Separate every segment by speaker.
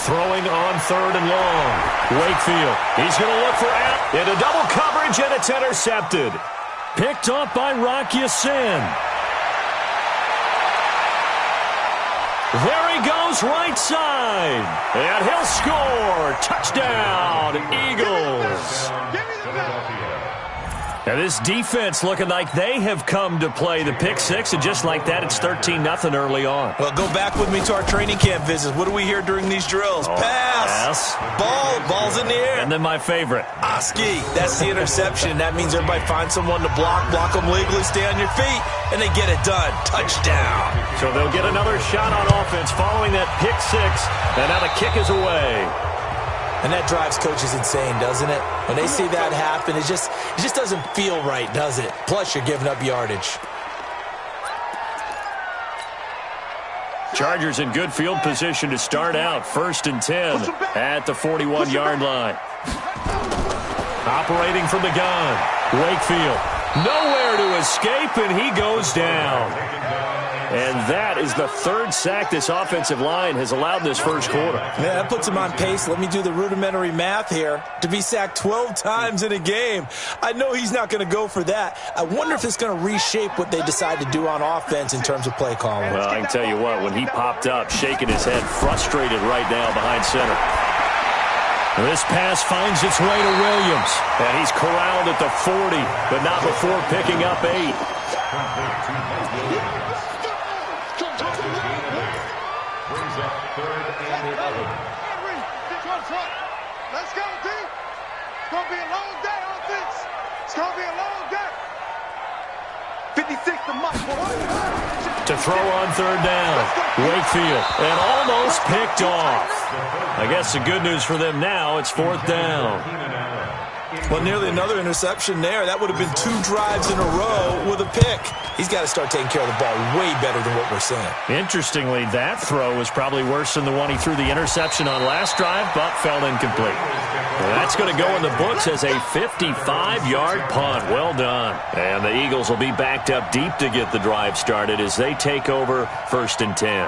Speaker 1: Throwing on 3rd and long. Wakefield. He's going to look for out. Into double coverage, and it's intercepted. Picked off by Rocky Sin. There he goes, right side. And he'll score. Touchdown, Eagles. Now this defense looking like they have come to play the pick six, and just like that, it's 13-0 early on.
Speaker 2: Well, go back with me to our training camp visits. What do we hear during these drills? Pass. Ball's in the air.
Speaker 1: And then my favorite.
Speaker 2: Oski. That's the interception. That means everybody finds someone to block them legally, stay on your feet, and they get it done. Touchdown.
Speaker 1: So they'll get another shot on offense following that pick six, and now the kick is away.
Speaker 2: And that drives coaches insane, doesn't it? When they see that happen, it just doesn't feel right, does it? Plus, you're giving up yardage.
Speaker 1: Chargers in good field position to start out. 1st and 10 at the 41-yard line. Operating from the gun. Wakefield. Nowhere to escape, and he goes down. And that is the 3rd sack this offensive line has allowed this first quarter.
Speaker 2: Yeah, that puts him on pace. Let me do the rudimentary math here. To be sacked 12 times in a game. I know he's not going to go for that. I wonder if it's going to reshape what they decide to do on offense in terms of play calling.
Speaker 1: Well, I can tell you what, when he popped up, shaking his head, frustrated right now behind center. This pass finds its way to Williams. And he's corralled at the 40, but not before picking up 8.
Speaker 3: Let's go, D. It's going to be a long day on offense. It's going to be a long day. 56 to Mike.
Speaker 1: To throw on 3rd down. Wakefield. And almost picked off. I guess the good news for them now, it's 4th down.
Speaker 2: Well, nearly another interception there. That would have been 2 drives in a row with a pick. He's got to start taking care of the ball way better than what we're seeing.
Speaker 1: Interestingly, that throw was probably worse than the one he threw the interception on last drive, but fell incomplete. Well, that's going to go in the books as a 55-yard punt. Well done. And the Eagles will be backed up deep to get the drive started as they take over 1st and 10.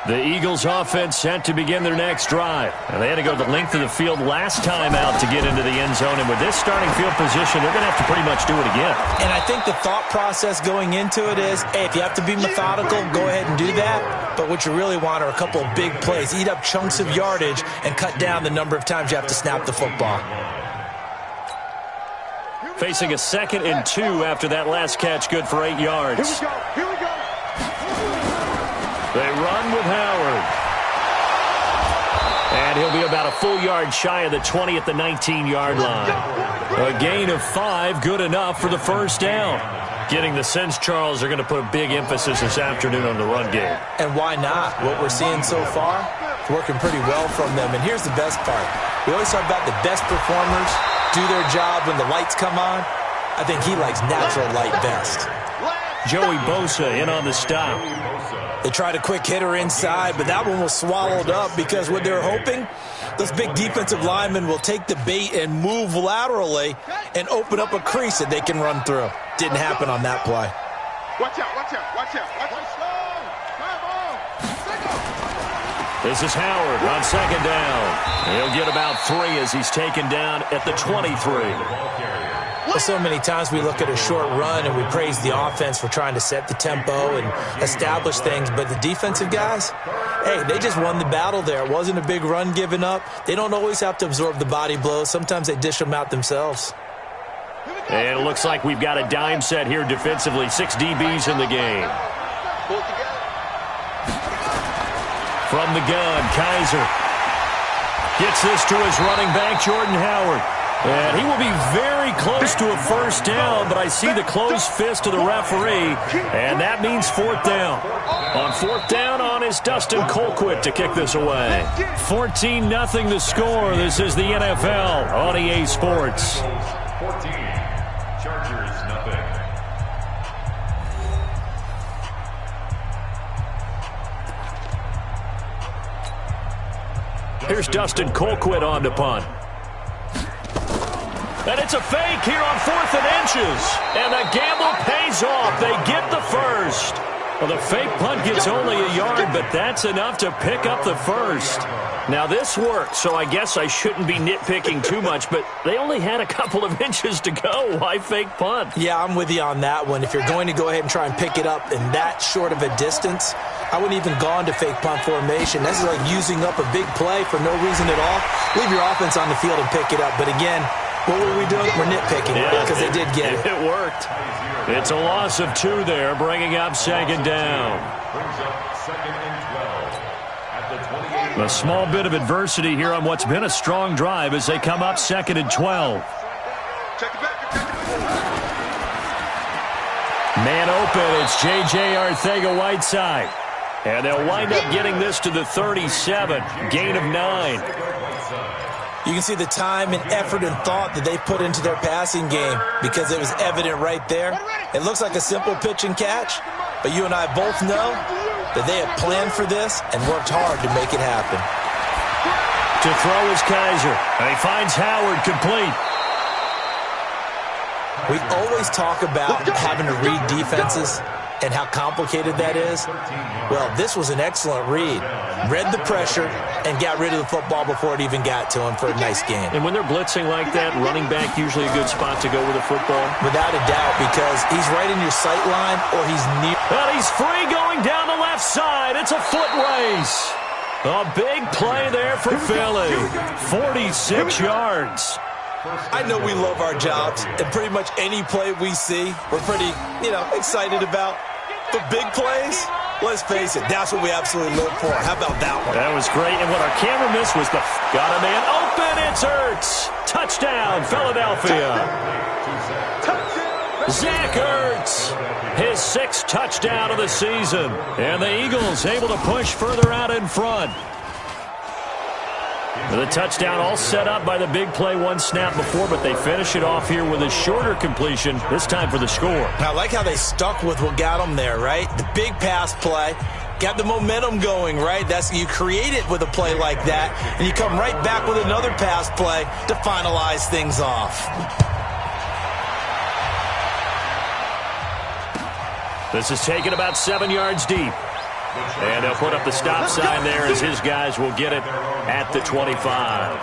Speaker 1: The Eagles offense set to begin their next drive. And they had to go the length of the field last time out to get into the end zone. And with this starting field position, they're going to have to pretty much do it again.
Speaker 2: And I think the thought process going into it is, hey, if you have to be methodical, go ahead and do that. But what you really want are a couple of big plays. Eat up chunks of yardage and cut down the number of times you have to snap the football.
Speaker 1: Facing a 2nd and 2 after that last catch, good for 8 yards.
Speaker 3: Here we go.
Speaker 1: They run with Howard. And he'll be about a full yard shy of the 20 at the 19-yard line. A gain of 5, good enough for the 1st down. Getting the sense, Charles, are going to put a big emphasis this afternoon on the run game.
Speaker 2: And why not? What we're seeing so far, it's working pretty well from them. And here's the best part. We always talk about the best performers do their job when the lights come on. I think he likes natural light best.
Speaker 1: Joey Bosa in on the stop.
Speaker 2: They tried a quick hitter inside, but that one was swallowed up because what they're hoping, those big defensive linemen will take the bait and move laterally and open up a crease that they can run through. Didn't happen on that play.
Speaker 3: Watch out, watch out, watch out.
Speaker 1: This is Howard on 2nd down. He'll get about 3 as he's taken down at the 23.
Speaker 2: Well, so many times we look at a short run and we praise the offense for trying to set the tempo and establish things, but the defensive guys, hey, they just won the battle there. It wasn't a big run given up. They don't always have to absorb the body blows. Sometimes they dish them out themselves.
Speaker 1: And it looks like we've got a dime set here defensively. 6 DBs in the game. From the gun, Kaiser gets this to his running back, Jordan Howard. And he will be very close to a 1st down, but I see the closed fist of the referee, and that means 4th down. On 4th down on is Dustin Colquitt to kick this away. 14-0 the score. This is the NFL on EA Sports.
Speaker 4: 14, Chargers nothing.
Speaker 1: Here's Dustin Colquitt on to punt. And it's a fake here on 4th and inches. And the gamble pays off. They get the first. Well, the fake punt gets only a yard, but that's enough to pick up the first. Now, this worked, so I guess I shouldn't be nitpicking too much, but they only had a couple of inches to go. Why fake punt?
Speaker 2: Yeah, I'm with you on that one. If you're going to go ahead and try and pick it up in that short of a distance, I wouldn't even gone to fake punt formation. This is like using up a big play for no reason at all. Leave your offense on the field and pick it up. But again, what were we doing? We're nitpicking because they did get it.
Speaker 1: It worked. It's a loss of 2 there, bringing up second down. A small bit of adversity here on what's been a strong drive as they come up second and 12. Man open, it's J.J. Arcega-Whiteside. And they'll wind up getting this to the 37, gain of 9.
Speaker 2: You can see the time and effort and thought that they put into their passing game because it was evident right there. It looks like a simple pitch and catch, but you and I both know that they have planned for this and worked hard to make it happen.
Speaker 1: To throw is Kaiser, and he finds Howard complete.
Speaker 2: We always talk about having to read defenses and how complicated that is. Well, this was an excellent read. Read the pressure and got rid of the football before it even got to him for a nice game.
Speaker 1: And when they're blitzing like that, running back usually a good spot to go with a football?
Speaker 2: Without a doubt, because he's right in your sight line or he's near.
Speaker 1: Well, he's free going down the left side. It's a foot race. A big play there for Philly. 46 yards.
Speaker 2: I know we love our jobs, and pretty much any play we see, we're pretty, excited about. But big plays, let's face it, that's what we absolutely live for. How about that one?
Speaker 1: That was great, and what our camera missed was got a man open, it's Ertz. Touchdown, Philadelphia. Zach Ertz, his 6th touchdown of the season. And the Eagles able to push further out in front. The touchdown all set up by the big play one snap before, but they finish it off here with a shorter completion, this time for the score.
Speaker 2: I like how they stuck with what got them there, right? The big pass play, got the momentum going, right? You create it with a play like that, and you come right back with another pass play to finalize things off.
Speaker 1: This is taken about 7 yards deep. And they'll put up the stop sign there as his guys will get it at the 25.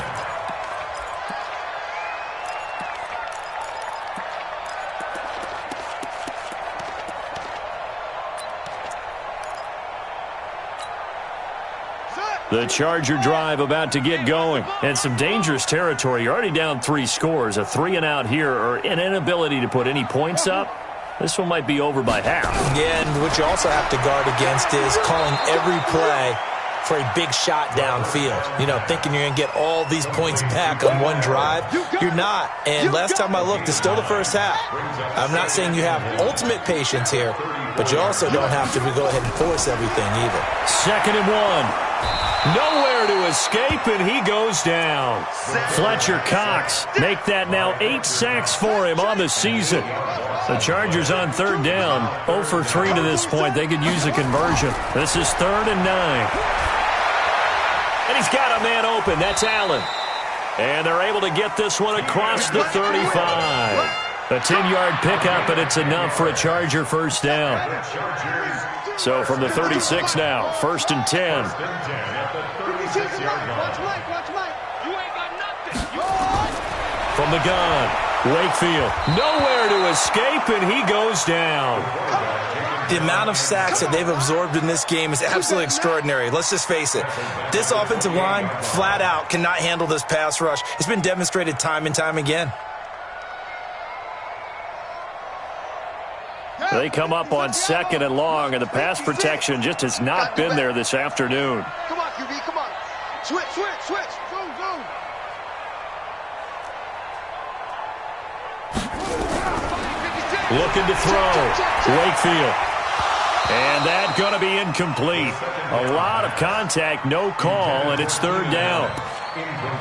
Speaker 1: The Charger drive about to get going. And some dangerous territory. You're already down 3 scores. A 3-and-out here or an inability to put any points up. This one might be over by half.
Speaker 2: Yeah, and what you also have to guard against is calling every play for a big shot downfield. Thinking you're going to get all these points back on one drive. You're not. And last time I looked, it's still the first half. I'm not saying you have ultimate patience here, but you also don't have to go ahead and force everything either.
Speaker 1: 2nd and 1. Nowhere to escape, and he goes down. Fletcher Cox make that now 8 sacks for him on the season. The Chargers on 3rd down, 0 for 3 to this point. They could use a conversion. This is 3rd and 9. And he's got a man open. That's Allen. And they're able to get this one across the 35. A 10-yard pickup, and it's enough for a Charger first down. So from the 36 now, 1st and 10. From the gun, Wakefield, nowhere to escape, and he goes down.
Speaker 2: The amount of sacks that they've absorbed in this game is absolutely extraordinary. Let's just face it. This offensive line, flat out, cannot handle this pass rush. It's been demonstrated time and time again.
Speaker 1: They come up on 2nd and long, and the pass protection just has not been there this afternoon.
Speaker 3: Come on, QB, come on. Switch. Zoom.
Speaker 1: Looking to throw. Wakefield. And that's going to be incomplete. A lot of contact, no call, and it's 3rd down.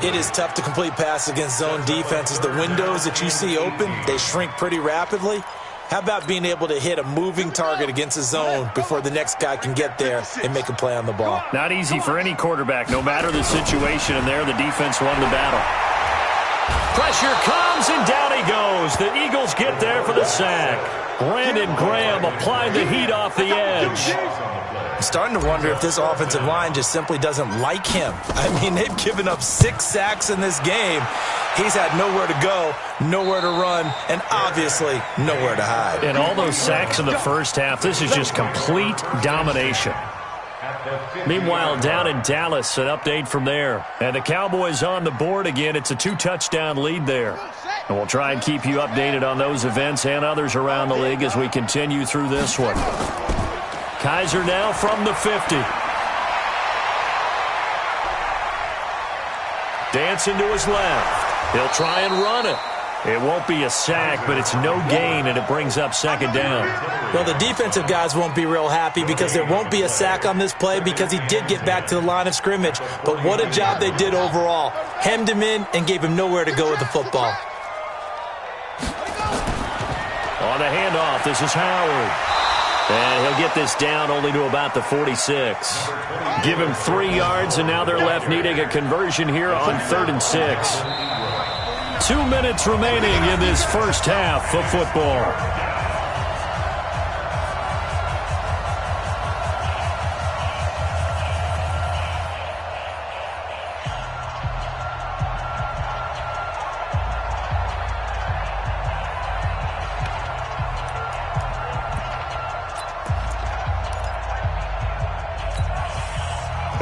Speaker 2: It is tough to complete passes against zone defenses. The windows that you see open, they shrink pretty rapidly. How about being able to hit a moving target against a zone before the next guy can get there and make a play on the ball?
Speaker 1: Not easy for any quarterback, no matter the situation, and there the defense won the battle. Pressure comes, and down he goes. The Eagles get there for the sack. Brandon Graham applied the heat off the edge.
Speaker 2: I'm starting to wonder if this offensive line just simply doesn't like him. I mean, they've given up 6 sacks in this game. He's had nowhere to go, nowhere to run, and obviously nowhere to hide.
Speaker 1: And all those sacks in the first half, this is just complete domination. Meanwhile, down in Dallas, an update from there. And the Cowboys on the board again. It's a 2-touchdown lead there. And we'll try and keep you updated on those events and others around the league as we continue through this one. Kaiser now from the 50. Dancing to his left. He'll try and run it. It won't be a sack, but it's no gain, and it brings up second down.
Speaker 2: Well, the defensive guys won't be real happy because there won't be a sack on this play because he did get back to the line of scrimmage. But what a job they did overall. Hemmed him in and gave him nowhere to go with the football.
Speaker 1: On the handoff, this is Howard. And he'll get this down only to about the 46. Give him 3 yards, and now they're left needing a conversion here on 3rd and 6. 2 minutes remaining in this first half of football.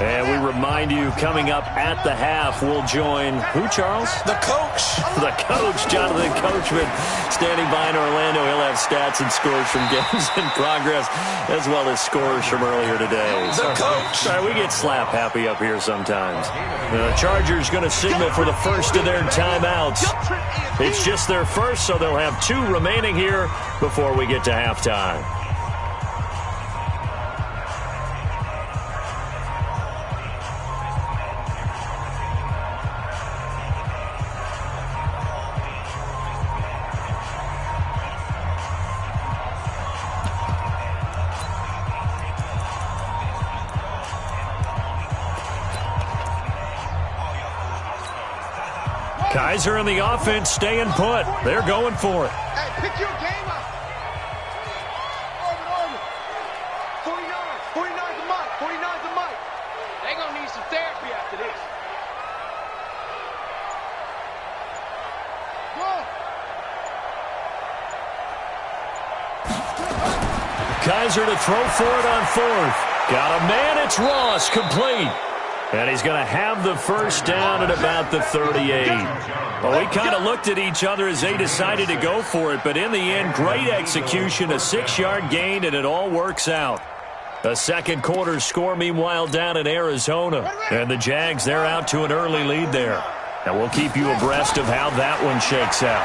Speaker 1: And we remind you, coming up at the half, we'll join who, Charles?
Speaker 2: The coach.
Speaker 1: The coach, Jonathan Coachman, standing by in Orlando. He'll have stats and scores from games in progress, as well as scores from earlier today.
Speaker 2: The coach.
Speaker 1: Sorry, we get slap happy up here sometimes. The Chargers going to signal for the first of their timeouts. It's just their first, so they'll have 2 remaining here before we get to halftime. Kaiser and the offense staying put. They're going for it.
Speaker 3: Hey, pick your game up. 49's a mic. 49's a mic. They're going to need some therapy after this.
Speaker 1: Kaiser to throw for it on 4th. Got a man. It's Ross, complete. And he's going to have the first down at about the 38. Well, we kind of looked at each other as they decided to go for it, but in the end, great execution, a 6-yard gain, and it all works out. The second quarter score, meanwhile, down in Arizona. And the Jags, they're out to an early lead there. And we'll keep you abreast of how that one shakes out.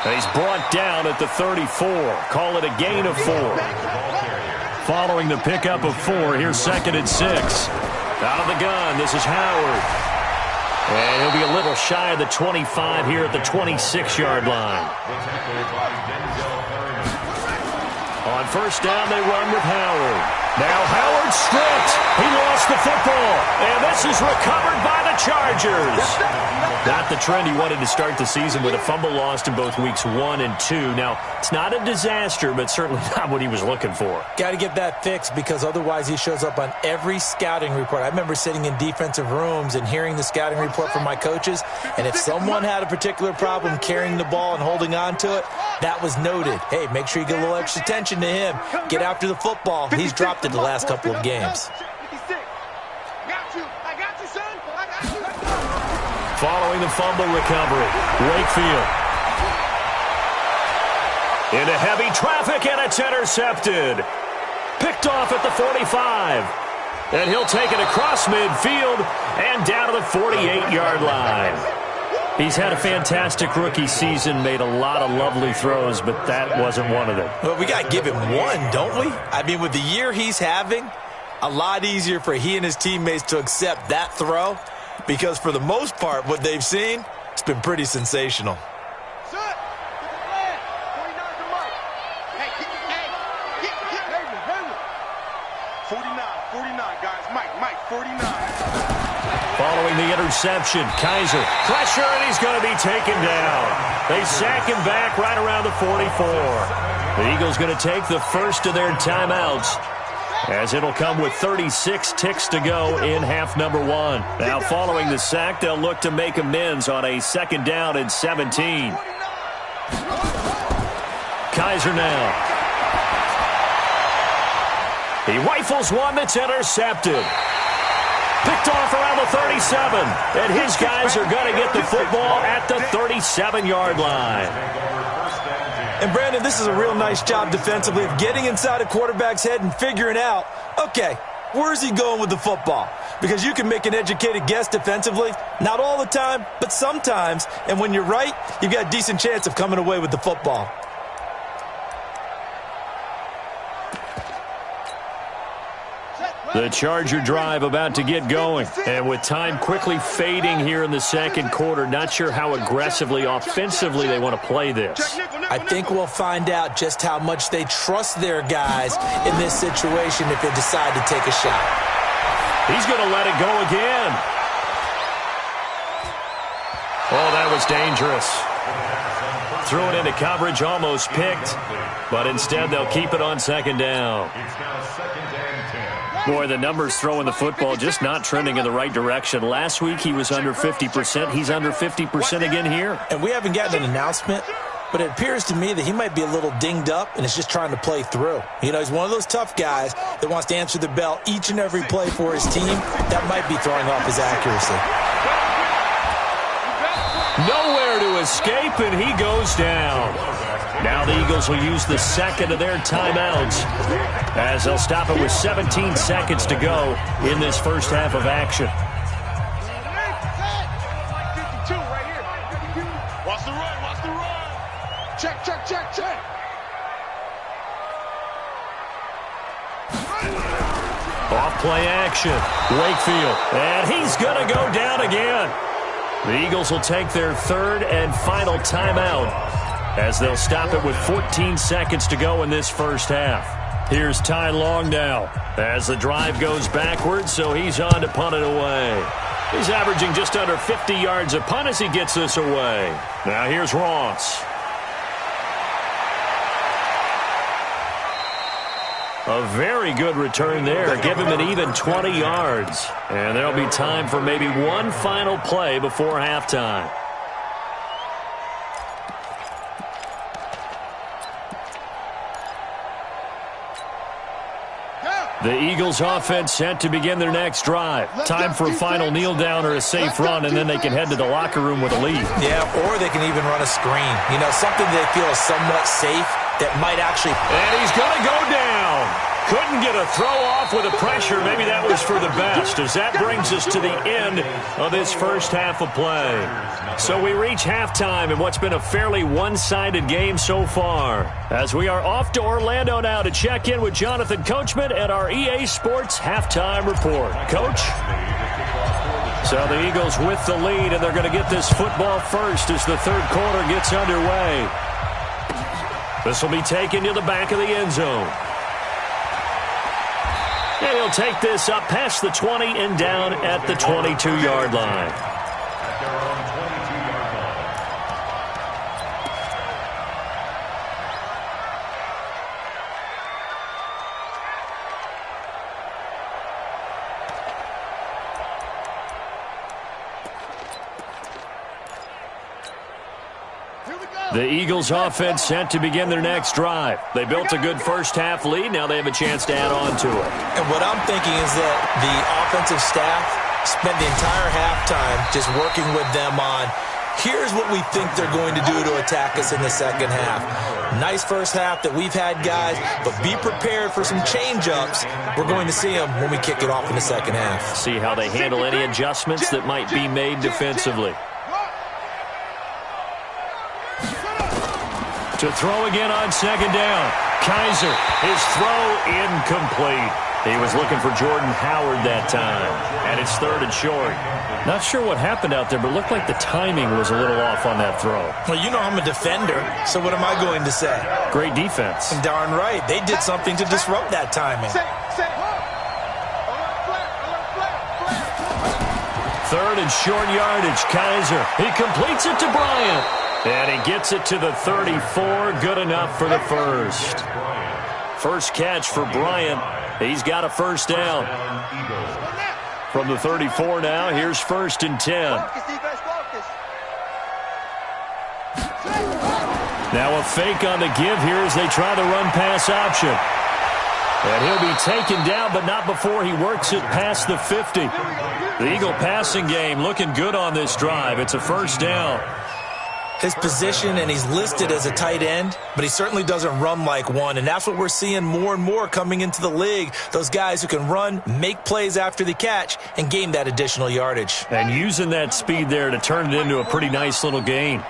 Speaker 1: And he's brought down at the 34. Call it a gain of 4. Following the pickup of 4, here's 2nd and 6. Out of the gun, this is Howard. And he'll be a little shy of the 25 here at the 26-yard line. On first down, they run with Howard. Now Howard stripped. He lost the football. And this is recovered by the Chargers. Not the trend he wanted to start the season with a fumble lost in both weeks 1 and 2. Now, it's not a disaster, but certainly not what he was looking for.
Speaker 2: Got to get that fixed because otherwise he shows up on every scouting report. I remember sitting in defensive rooms and hearing the scouting report from my coaches, and if someone had a particular problem carrying the ball and holding on to it, that was noted. Hey, make sure you get a little extra attention to him. Get after the football. He's dropped it the last couple of games.
Speaker 1: Following the fumble recovery, Wakefield. Into heavy traffic, and it's intercepted. Picked off at the 45. And he'll take it across midfield and down to the 48-yard line. He's had a fantastic rookie season, made a lot of lovely throws, but that wasn't one of them.
Speaker 2: Well, we got to give him one, don't we? I mean, with the year he's having, a lot easier for he and his teammates to accept that throw because for the most part, what they've seen, it's been pretty sensational.
Speaker 3: 49, guys. Mike, 49.
Speaker 1: Following the interception, Kaiser, pressure, and he's going to be taken down. They sack him back right around the 44. The Eagles going to take the first of their timeouts, as it'll come with 36 ticks to go in half number one. Now, following the sack, they'll look to make amends on a 2nd down and 17. Kaiser now. He rifles one that's intercepted. Picked off around the 37, and his guys are going to get the football at the 37-yard line.
Speaker 2: And, Brandon, this is a real nice job defensively of getting inside a quarterback's head and figuring out, okay, where's he going with the football? Because you can make an educated guess defensively, not all the time, but sometimes. And when you're right, you've got a decent chance of coming away with the football.
Speaker 1: The Charger drive about to get going. And with time quickly fading here in the second quarter, not sure how aggressively, offensively they want to play this.
Speaker 2: I think we'll find out just how much they trust their guys in this situation if they decide to take a shot.
Speaker 1: He's going to let it go again. Oh, that was dangerous. Threw it into coverage, almost picked. But instead, they'll keep it on 2nd down. Boy, the numbers throwing the football just not trending in the right direction. Last week, he was under 50%. He's under 50% again here.
Speaker 2: And we haven't gotten an announcement, but it appears to me that he might be a little dinged up and is just trying to play through. You know, he's one of those tough guys that wants to answer the bell each and every play for his team. That might be throwing off his accuracy.
Speaker 1: Nowhere to escape, and he goes down. Now the Eagles will use the second of their timeouts, as they'll stop it with 17 seconds to go in this first half of action.
Speaker 3: Watch the run. Check.
Speaker 1: Off play action. Wakefield. And he's going to go down again. The Eagles will take their 3rd and final timeout, as they'll stop it with 14 seconds to go in this first half. Here's Ty Long now, as the drive goes backwards, so he's on to punt it away. He's averaging just under 50 yards a punt as he gets this away. Now here's Ross. A very good return there. Give him an even 20 yards. And there'll be time for maybe one final play before halftime. The Eagles offense set to begin their next drive. Time for a final kneel down or a safe run, and then they can head to the locker room with a lead.
Speaker 2: Yeah, or they can even run a screen. You know, something they feel is somewhat safe that might actually...
Speaker 1: And he's going to go down. Couldn't get a throw off with the pressure. Maybe that was for the best, as that brings us to the end of this first half of play. So we reach halftime in what's been a fairly one-sided game so far, as we are off to Orlando now to check in with Jonathan Coachman at our EA Sports Halftime Report. Coach? So the Eagles with the lead, and they're going to get this football first as the third quarter gets underway. This will be taken to the back of the end zone. And he'll take this up past the 20 and down at the 22-yard line. The Eagles offense set to begin their next drive. They built a good first-half lead. Now they have a chance to add on to it.
Speaker 2: And what I'm thinking is that the offensive staff spent the entire halftime just working with them on, here's what we think they're going to do to attack us in the second half. Nice first half that we've had, guys, but be prepared for some change-ups. We're going to see them when we kick it off in the second half.
Speaker 1: See how they handle any adjustments that might be made defensively. To throw again on second down. Kaiser, his throw incomplete. He was looking for Jordan Howard that time. And it's 3rd and short. Not sure what happened out there, but it looked like the timing was a little off on that throw.
Speaker 2: Well, you know I'm a defender, so what am I going to say?
Speaker 1: Great defense.
Speaker 2: Darn right. They did something to disrupt that timing.
Speaker 1: Third and short yardage, Kaiser. He completes it to Bryant. And he gets it to the 34. Good enough for the first. First catch for Bryant. He's got a first down. From the 34 now, here's 1st and 10. Now a fake on the give here as they try the run-pass option. And he'll be taken down, but not before he works it past the 50. The Eagle passing game looking good on this drive. It's a first down.
Speaker 2: His position, and he's listed as a tight end, but he certainly doesn't run like one, and that's what we're seeing more and more coming into the league. Those guys who can run, make plays after the catch, and gain that additional yardage.
Speaker 1: And using that speed there to turn it into a pretty nice little gain.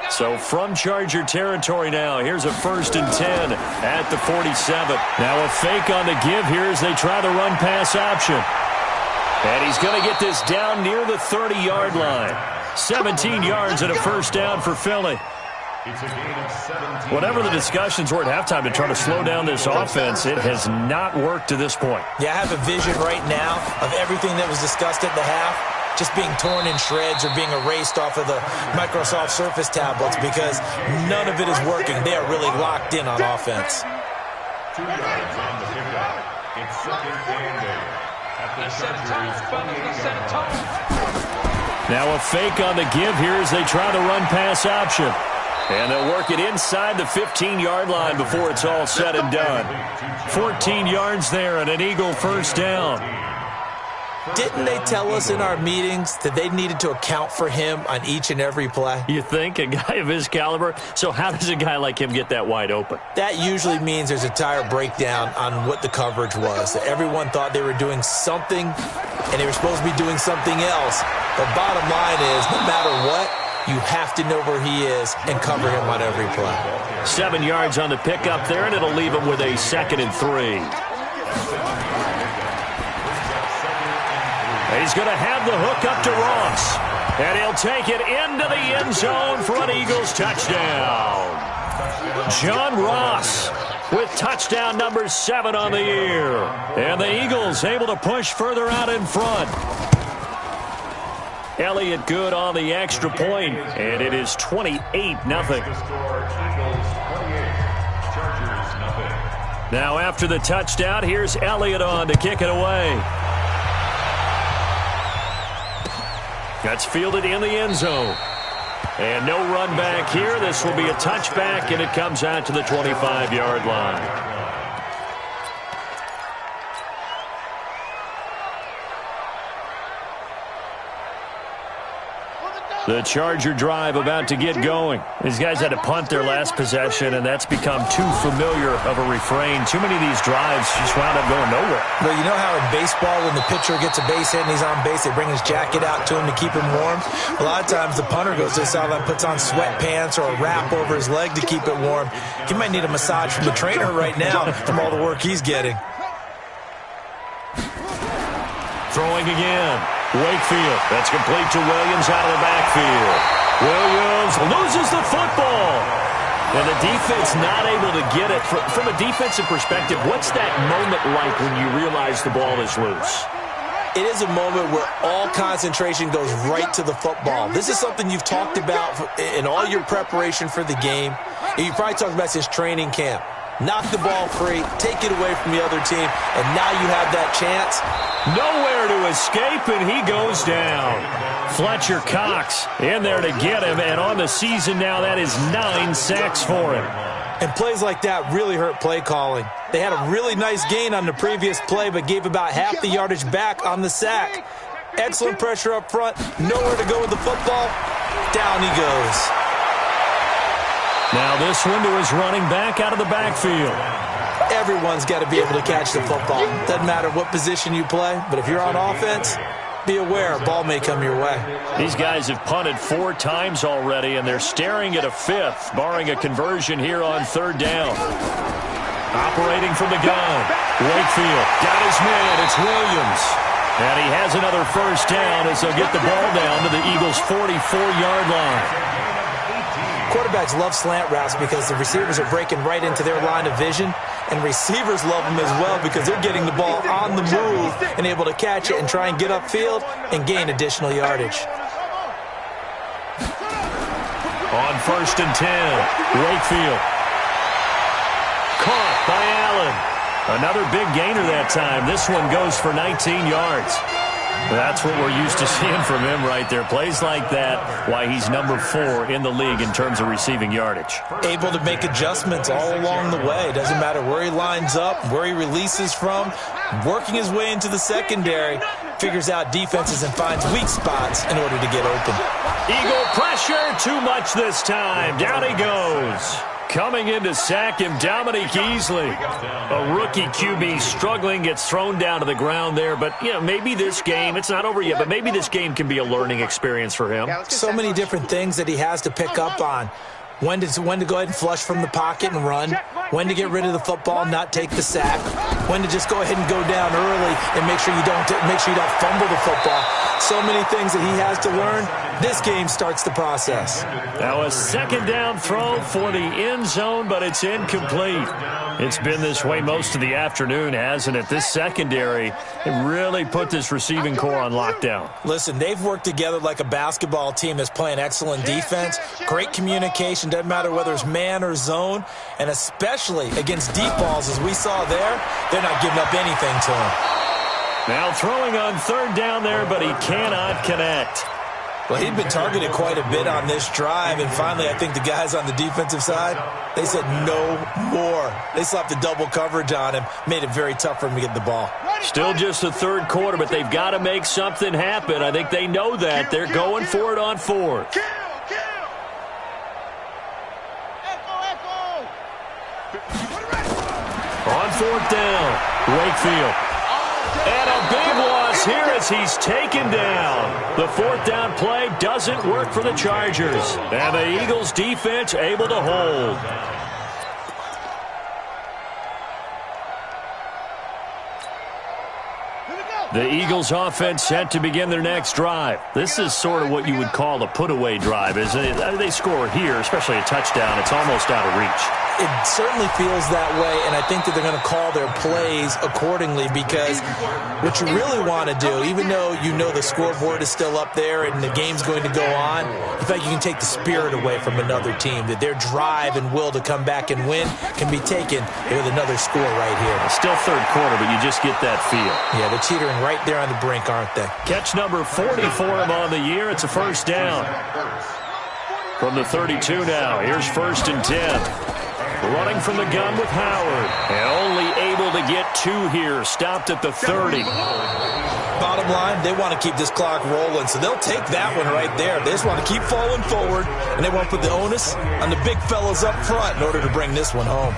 Speaker 1: So from Charger territory now, here's a 1st and 10 at the 47. Now a fake on the give here as they try the run-pass option. And he's going to get this down near the 30-yard line. 17 yards and a first down for Philly. Whatever the discussions were at halftime to try to slow down this offense, it has not worked to this point.
Speaker 2: Yeah, I have a vision right now of everything that was discussed at the half just being torn in shreds or being erased off of the Microsoft Surface tablets because none of it is working. They are really locked in on offense.
Speaker 4: 2 yards on the pickup. It's 2nd and 8. At the Chargers' 28-yard line.
Speaker 1: Now a fake on the give here as they try the run-pass option. And they'll work it inside the 15-yard line before it's all said and done. 14 yards there and an Eagle first down.
Speaker 2: Didn't they tell us in our meetings that they needed to account for him on each and every play?
Speaker 1: You think? A guy of his caliber? So how does a guy like him get that wide open?
Speaker 2: That usually means there's a entire breakdown on what the coverage was. That everyone thought they were doing something, and they were supposed to be doing something else. But bottom line is, no matter what, you have to know where he is and cover him on every play.
Speaker 1: 7 yards on the pickup there, and it'll leave him with a 2nd and 3. He's going to have the hook up to Ross. And he'll take it into the end zone for an Eagles touchdown. John Ross with touchdown number 7 on the year. And the Eagles able to push further out in front. Elliott good on the extra point, and it is 28-0. Now after the touchdown, here's Elliott on to kick it away. That's fielded in the end zone. And no run back here. This will be a touchback, and it comes out to the 25-yard line. The Charger drive about to get going. These guys had to punt their last possession, and that's become too familiar of a refrain. Too many of these drives just wound up going nowhere.
Speaker 2: Well, you know how in baseball when the pitcher gets a base hit and he's on base, they bring his jacket out to him to keep him warm? A lot of times the punter goes to the sideline, puts on sweatpants or a wrap over his leg to keep it warm. He might need a massage from the trainer right now from all the work he's getting.
Speaker 1: Throwing again. Wakefield. That's complete to Williams out of the backfield. Williams loses the football. And the defense not able to get it. From a defensive perspective, what's that moment like when you realize the ball is loose?
Speaker 2: It is a moment where all concentration goes right to the football. This is something you've talked about in all your preparation for the game. And you probably talked about since training camp. Knock the ball free, take it away from the other team, and now you have that chance.
Speaker 1: Nowhere to escape, and he goes down. Fletcher Cox in there to get him, and on the season now, that is 9 sacks for him.
Speaker 2: And plays like that really hurt play calling. They had a really nice gain on the previous play, but gave about half the yardage back on the sack. Excellent pressure up front, nowhere to go with the football. Down he goes.
Speaker 1: Now this one to his running back out of the backfield.
Speaker 2: Everyone's got to be able to catch the football. Doesn't matter what position you play, but if you're on offense, be aware a ball may come your way.
Speaker 1: These guys have punted 4 times already, and they're staring at a 5th, barring a conversion here on 3rd down. Operating from the gun. Wakefield got his man. It's Williams. And he has another first down as they'll get the ball down to the Eagles' 44-yard line.
Speaker 2: Quarterbacks love slant routes because the receivers are breaking right into their line of vision, and receivers love them as well because they're getting the ball on the move and able to catch it and try and get upfield and gain additional yardage.
Speaker 1: On 1st and 10, Wakefield. Caught by Allen. Another big gainer that time. This one goes for 19 yards. That's what we're used to seeing from him right there. Plays like that, why he's number 4 in the league in terms of receiving yardage.
Speaker 2: Able to make adjustments all along the way. Doesn't matter where he lines up, where he releases from. Working his way into the secondary, figures out defenses and finds weak spots in order to get open.
Speaker 1: Eagle pressure, too much this time. Down he goes. Coming in to sack him, Dominique Easley. A rookie QB struggling, gets thrown down to the ground there. But, you know, maybe this game, it's not over yet, but maybe this game can be a learning experience for him.
Speaker 2: So many different things that he has to pick up on. When to go ahead and flush from the pocket and run. When to get rid of the football, not take the sack. When to just go ahead and go down early and make sure you don't fumble the football. So many things that he has to learn. This game starts the process.
Speaker 1: Now a second down throw for the end zone, but it's incomplete. It's been this way most of the afternoon, hasn't it? This secondary, it really put this receiving core on lockdown.
Speaker 2: Listen, they've worked together like a basketball team that's playing excellent defense. Great communication, doesn't matter whether it's man or zone. And especially against deep balls, as we saw there, they're not giving up anything to him.
Speaker 1: Now throwing on 3rd down there, but he cannot connect.
Speaker 2: Well, he'd been targeted quite a bit on this drive, and finally I think the guys on the defensive side, they said no more. They slapped the double coverage on him, made it very tough for him to get the ball.
Speaker 1: Still just the 3rd quarter, but they've got to make something happen. I think they know that. They're going for it on 4th. On 4th down, Wakefield. And a big loss here as he's taken down. The 4th down play doesn't work for the Chargers. And the Eagles defense able to hold. The Eagles offense set to begin their next drive. This is sort of what you would call a put-away drive. As they score here, especially a touchdown, it's almost out of reach.
Speaker 2: It certainly feels that way, and I think that they're going to call their plays accordingly because what you really want to do, even though you know the scoreboard is still up there and the game's going to go on, in fact, you can take the spirit away from another team, that their drive and will to come back and win can be taken with another score right here.
Speaker 1: It's still 3rd quarter, but you just get that feel.
Speaker 2: Yeah, they're teetering right there on the brink, aren't they?
Speaker 1: Catch number 40 for him on the year. It's a 1st down. From the 32 now, here's 1st and 10. Running from the gun with Howard. And only able to get 2 here. Stopped at the 30.
Speaker 2: Bottom line, they want to keep this clock rolling, so they'll take that one right there. They just want to keep falling forward, and they want to put the onus on the big fellas up front in order to bring this one home.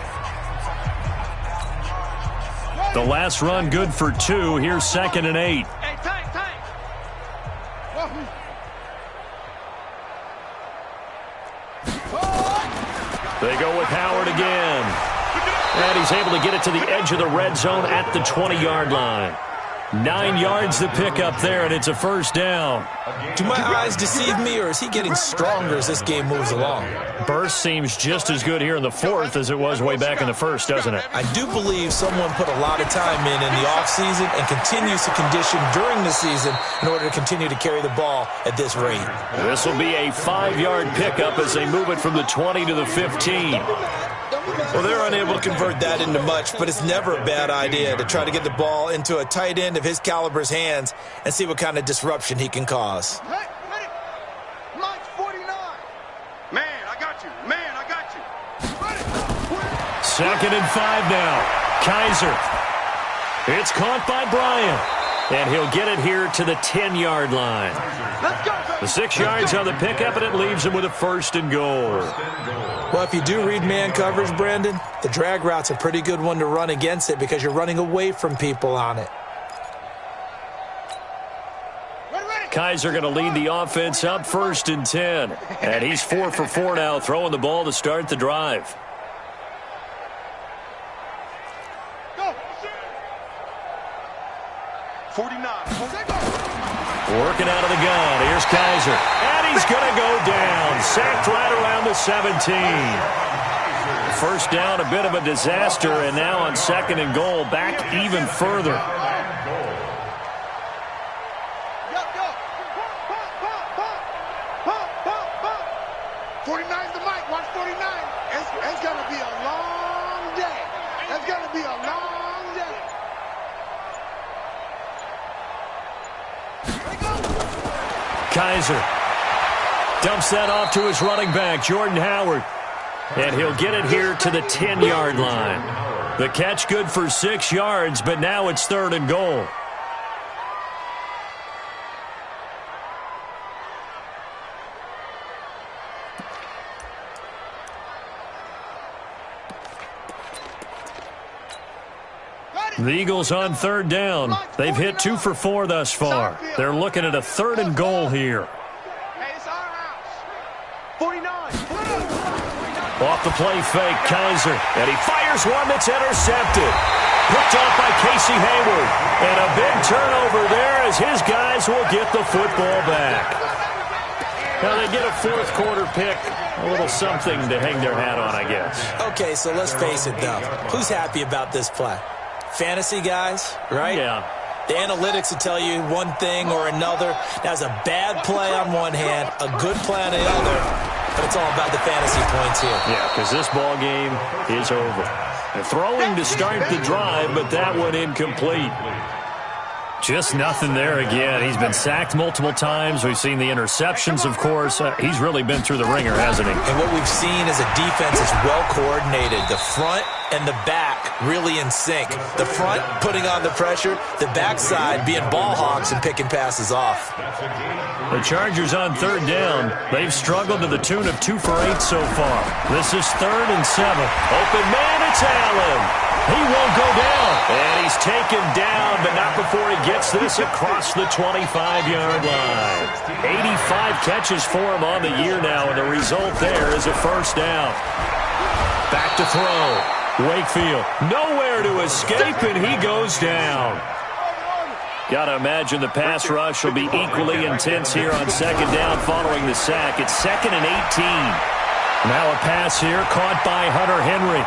Speaker 1: The last run good for 2. Here's 2nd and 8. They go with Howard again. And he's able to get it to the edge of the red zone at the 20-yard line. 9 yards to pick up there, and it's a 1st down.
Speaker 2: Do my eyes deceive me, or is he getting stronger as this game moves along?
Speaker 1: Burst seems just as good here in the 4th as it was way back in the 1st, doesn't it?
Speaker 2: I do believe someone put a lot of time in the offseason and continues to condition during the season in order to continue to carry the ball at this rate.
Speaker 1: This will be a 5-yard pickup as they move it from the 20 to the 15.
Speaker 2: Well, they're unable to convert that into much, but it's never a bad idea to try to get the ball into a tight end of his caliber's hands and see what kind of disruption he can cause.
Speaker 3: Hey, ready? Mine's 49. Man, I got you. Man, I got you. Ready?
Speaker 1: 2nd and 5 now. Kaiser. It's caught by Bryant. And he'll get it here to the 10-yard line.
Speaker 3: Let's go, baby.
Speaker 1: The 6 yards on the pickup, and it leaves him with a 1st and goal.
Speaker 2: Well, if you do read man coverage, Brandon, the drag route's a pretty good one to run against it because you're running away from people on it.
Speaker 1: Kaiser going to lead the offense up 1st and 10. And he's 4 for 4 now, throwing the ball to start the drive.
Speaker 3: Go. 49.
Speaker 1: Working out of the gun. Here's Kaiser. And he's going to go down. Sacked right around the 17. First down, a bit of a disaster, and now on 2nd and goal, back even further.
Speaker 3: 49's the mic. Watch 49. It's going to be a long day. It's going to be a long day.
Speaker 1: Kaiser dumps that off to his running back, Jordan Howard. And he'll get it here to the 10-yard line. The catch good for 6 yards, but now it's 3rd and goal. The Eagles on 3rd down. They've hit 2 for 4 thus far. They're looking at a 3rd and goal here. Off the play fake, Kaiser. And he fires one that's intercepted. Picked off by Casey Hayward. And a big turnover there as his guys will get the football back. Now they get a 4th quarter pick. A little something to hang their hat on, I guess.
Speaker 2: Okay, so let's face it, though. Who's happy about this play? Fantasy guys, right?
Speaker 1: Yeah.
Speaker 2: The analytics will tell you one thing or another. That's a bad play on one hand, a good play on the other. But it's all about the fantasy points here.
Speaker 1: Yeah, because this ball game is over. They're throwing to start the drive, but that one incomplete. Just nothing there again. He's been sacked multiple times. We've seen the interceptions, of course. He's really been through the ringer, hasn't he?
Speaker 2: And what we've seen is a defense that's well coordinated. The front and the back really in sync. The front putting on the pressure, the backside being ball hawks and picking passes off.
Speaker 1: The Chargers on 3rd down. They've struggled to the tune of 2 for 8 so far. This is 3rd and 7. Open man, it's Allen. He won't go down. And he's taken down, but not before he gets this across the 25-yard line. 85 catches for him on the year now, and the result there is a 1st down. Back to throw. Wakefield nowhere to escape, and he goes down. Got to imagine the pass rush will be equally intense here on 2nd down following the sack. It's 2nd and 18. Now a pass here caught by Hunter Henry.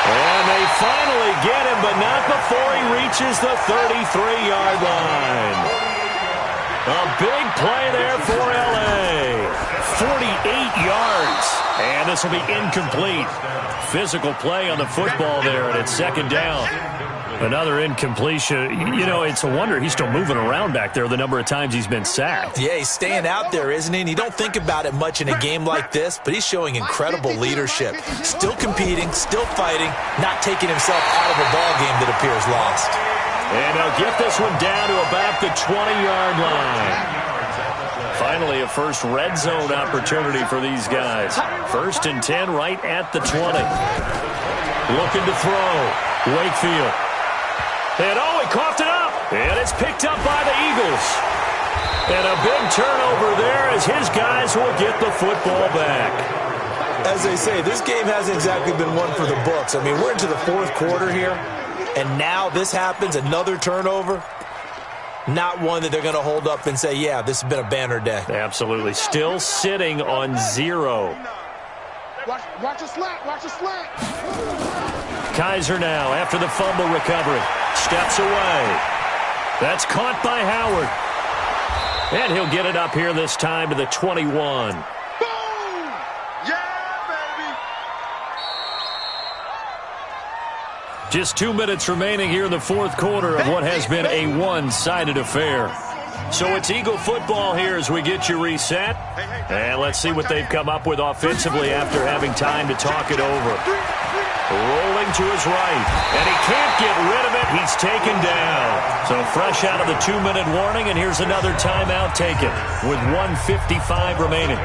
Speaker 1: And they finally get him, but not before he reaches the 33-yard line. A big play there for L.A. 48 yards. And this will be incomplete. Physical play on the football there, and it's 2nd down. Another incompletion. You know, it's a wonder he's still moving around back there the number of times he's been sacked.
Speaker 2: Yeah, he's staying out there, isn't he? And you don't think about it much in a game like this, but he's showing incredible leadership. Still competing, still fighting, not taking himself out of a ball game that appears lost.
Speaker 1: And he'll get this one down to about the 20-yard line. Finally, a first red zone opportunity for these guys. 1st and 10 right at the 20. Looking to throw. Wakefield. And he coughed it up. And it's picked up by the Eagles. And a big turnover there as his guys will get the football back.
Speaker 2: As they say, this game hasn't exactly been one for the books. I mean, we're into the 4th quarter here, and now this happens, another turnover. Not one that they're going to hold up and say, yeah, this has been a banner day.
Speaker 1: Absolutely. Still sitting on 0.
Speaker 3: Watch a slant. Watch a slant.
Speaker 1: Kaiser now after the fumble recovery. Steps away. That's caught by Howard. And he'll get it up here this time to the 21.
Speaker 3: Boom! Yeah, baby!
Speaker 1: Just 2 minutes remaining here in the 4th quarter of what has been a one-sided affair. So it's Eagle football here as we get you reset. And let's see what they've come up with offensively after having time to talk it over. Rolling to his right, and he can't get rid of it. He's taken down. So fresh out of the 2-minute warning, and here's another timeout taken with 1:55 remaining.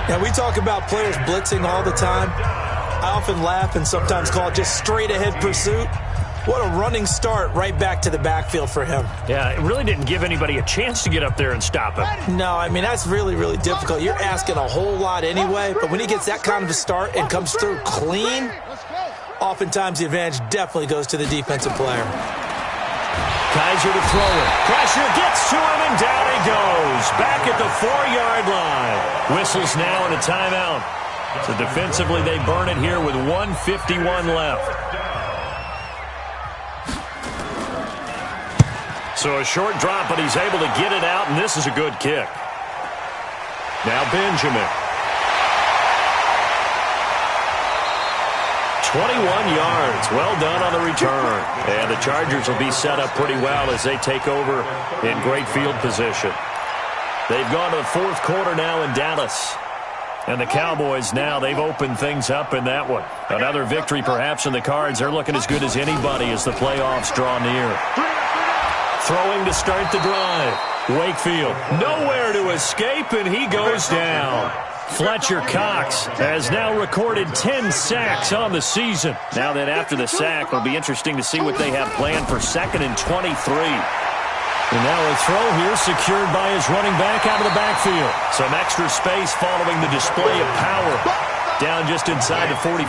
Speaker 2: Now, we talk about players blitzing all the time. I often laugh and sometimes call it just straight-ahead pursuit. What a running start right back to the backfield for him.
Speaker 1: Yeah, it really didn't give anybody a chance to get up there and stop him.
Speaker 2: No, I mean, that's really, really difficult. You're asking a whole lot anyway, but when he gets that kind of a start and comes through clean, oftentimes the advantage definitely goes to the defensive player.
Speaker 1: Kaiser to throw it. Pressure gets to him, and down he goes. Back at the 4-yard line. Whistles now and a timeout. So defensively, they burn it here with 1:51 left. So a short drop, but he's able to get it out, and this is a good kick. Now Benjamin. 21 yards. Well done on the return. And the Chargers will be set up pretty well as they take over in great field position. They've gone to the fourth quarter now in Dallas. And the Cowboys now, they've opened things up in that one. Another victory perhaps in the cards. They're looking as good as anybody as the playoffs draw near. Throwing to start the drive. Wakefield, nowhere to escape, and he goes down. Fletcher Cox has now recorded 10 sacks on the season. Now then, after the sack, it'll be interesting to see what they have planned for 2nd and 23. And now a throw here secured by his running back out of the backfield. Some extra space following the display of power. Down just inside the 45.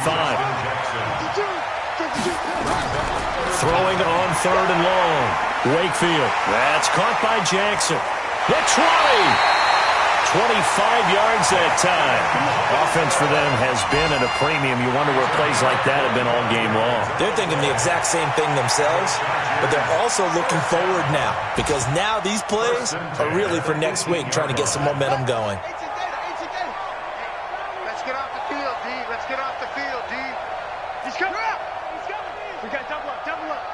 Speaker 1: Throwing on 3rd and long. Wakefield. That's caught by Jackson. The 20. 25 yards that time. Offense for them has been at a premium. You wonder where plays like that have been all game long.
Speaker 2: They're thinking the exact same thing themselves, but they're also looking forward now because now these plays are really for next week, trying to get some momentum going.
Speaker 3: Let's get off the field, D. Let's get off the field, D. He's coming up. He's coming. We got double up, double up.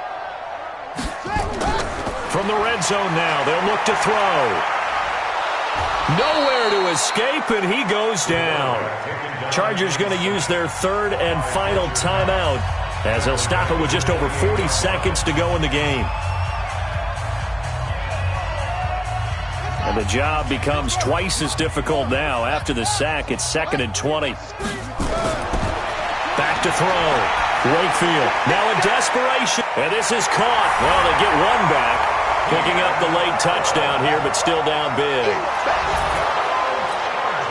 Speaker 1: From the red zone now, they'll look to throw. Nowhere to escape, and he goes down. Chargers going to use their 3rd and final timeout as they'll stop it with just over 40 seconds to go in the game. And the job becomes twice as difficult now. After the sack, it's 2nd and 20. Back to throw. Wakefield, now in desperation. And this is caught. Well, they get one back. Picking up the late touchdown here, but still down big.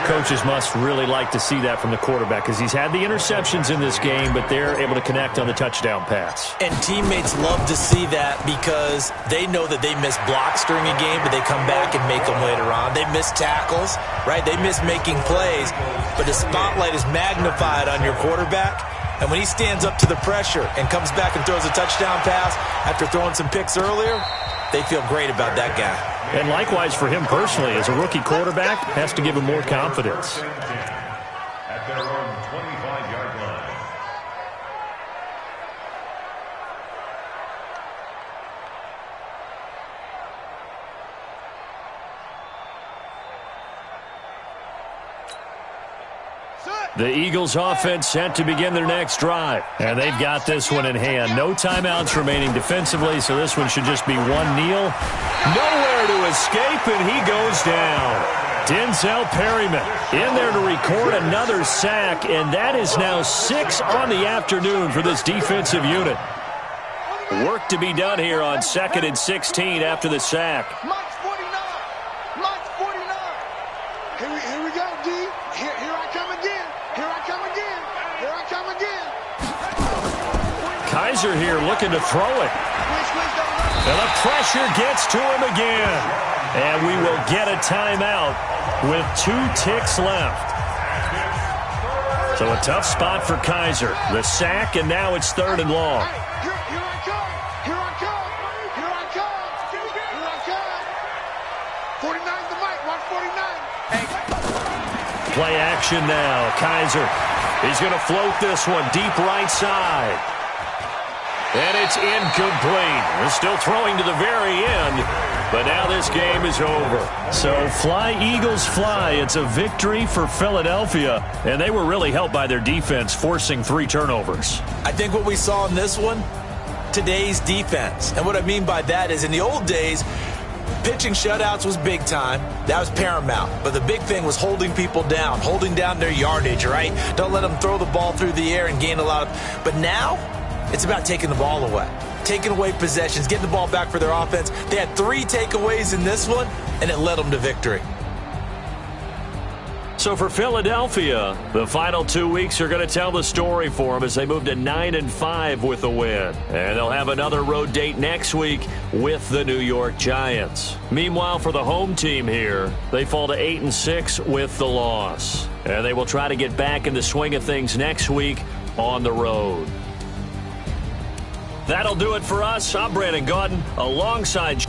Speaker 1: Coaches must really like to see that from the quarterback because he's had the interceptions in this game, but they're able to connect on the touchdown pass.
Speaker 2: And teammates love to see that because they know that they miss blocks during a game, but they come back and make them later on. They miss tackles, right? They miss making plays, but the spotlight is magnified on your quarterback. And when he stands up to the pressure and comes back and throws a touchdown pass after throwing some picks earlier, they feel great about that guy.
Speaker 1: And likewise for him personally, as a rookie quarterback, has to give him more confidence.
Speaker 4: At their own 25-yard line.
Speaker 1: The Eagles offense set to begin their next drive. And they've got this one in hand. No timeouts remaining defensively, so this one should just be one kneel. Nowhere to escape, and he goes down. Denzel Perryman in there to record another sack, and that is now 6 on the afternoon for this defensive unit. Work to be done here on 2nd and 16 after the sack.
Speaker 3: Mike's 49. Mike's 49. Here we go, D. Here I come again. Here I come again. Here I come again.
Speaker 1: Kaiser here looking to throw it. And the pressure gets to him again. And we will get a timeout with 2 ticks left. So a tough spot for Kaiser. The sack, and now it's 3rd and long.
Speaker 3: Here I come. Here I come. Here I come. Here I come. 49's the mic. Watch 49.
Speaker 1: Play action now. Kaiser. He's going to float this one deep right side. And it's incomplete. They're still throwing to the very end, but now this game is over. So fly, Eagles, fly. It's a victory for Philadelphia, and they were really helped by their defense, forcing 3 turnovers.
Speaker 2: I think what we saw in this one, today's defense. And what I mean by that is in the old days, pitching shutouts was big time. That was paramount. But the big thing was holding people down, holding down their yardage, right? Don't let them throw the ball through the air and gain a lot of... But now, it's about taking the ball away. Taking away possessions, getting the ball back for their offense. They had 3 takeaways in this one, and it led them to victory.
Speaker 1: So for Philadelphia, the final 2 weeks are going to tell the story for them as they move to 9-5 with a win. And they'll have another road date next week with the New York Giants. Meanwhile, for the home team here, they fall to 8-6 with the loss. And they will try to get back in the swing of things next week on the road. That'll do it for us. I'm Brandon Gaudin alongside